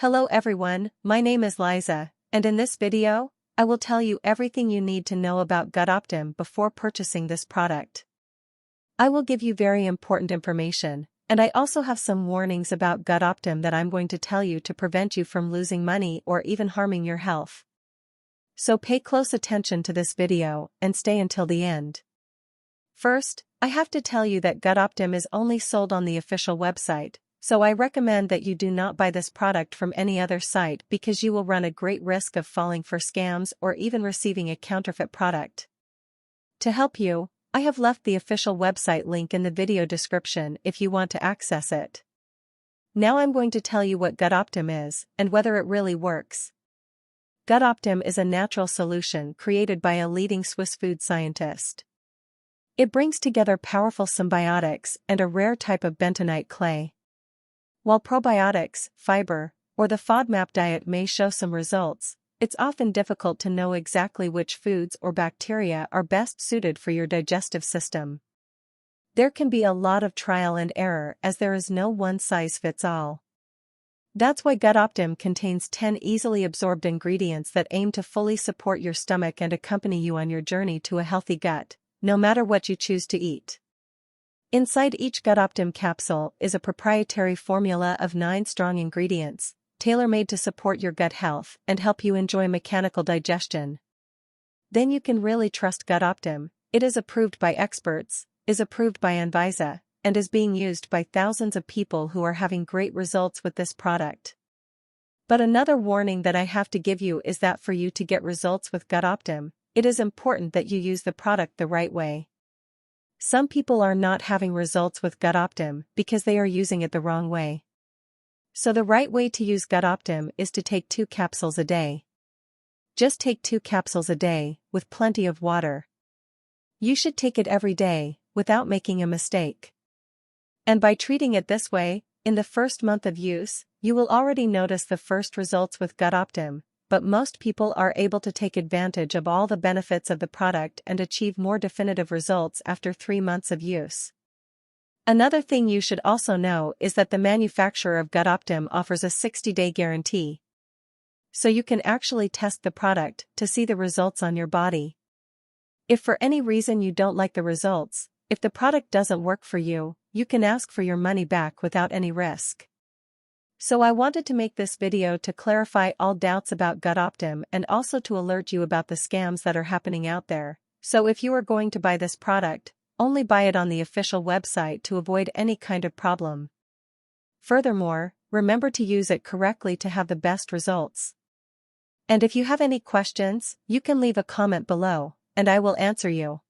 Hello everyone, my name is Liza, and in this video, I will tell you everything you need to know about GutOptim before purchasing this product. I will give you very important information, and I also have some warnings about GutOptim that I'm going to tell you to prevent you from losing money or even harming your health. So pay close attention to this video and stay until the end. First, I have to tell you that GutOptim is only sold on the official website. So I recommend that you do not buy this product from any other site because you will run a great risk of falling for scams or even receiving a counterfeit product. To help you, I have left the official website link in the video description if you want to access it. Now I'm going to tell you what GutOptim is and whether it really works. GutOptim is a natural solution created by a leading Swiss food scientist. It brings together powerful symbiotics and a rare type of bentonite clay. While probiotics, fiber, or the FODMAP diet may show some results, it's often difficult to know exactly which foods or bacteria are best suited for your digestive system. There can be a lot of trial and error as there is no one-size-fits-all. That's why GutOptim contains 10 easily absorbed ingredients that aim to fully support your stomach and accompany you on your journey to a healthy gut, no matter what you choose to eat. Inside each GutOptim capsule is a proprietary formula of 9 strong ingredients, tailor-made to support your gut health and help you enjoy mechanical digestion. Then you can really trust GutOptim. It is approved by experts, is approved by Anvisa, and is being used by thousands of people who are having great results with this product. But another warning that I have to give you is that for you to get results with GutOptim, it is important that you use the product the right way. Some people are not having results with GutOptim because they are using it the wrong way. So the right way to use GutOptim is to take 2 capsules a day. Just take 2 capsules a day, with plenty of water. You should take it every day, without making a mistake. And by treating it this way, in the first month of use, you will already notice the first results with GutOptim. But most people are able to take advantage of all the benefits of the product and achieve more definitive results after 3 months of use. Another thing you should also know is that the manufacturer of GutOptim offers a 60-day guarantee. So you can actually test the product to see the results on your body. If for any reason you don't like the results, if the product doesn't work for you, you can ask for your money back without any risk. So I wanted to make this video to clarify all doubts about GutOptim and also to alert you about the scams that are happening out there. So if you are going to buy this product, only buy it on the official website to avoid any kind of problem. Furthermore, remember to use it correctly to have the best results. And if you have any questions, you can leave a comment below, and I will answer you.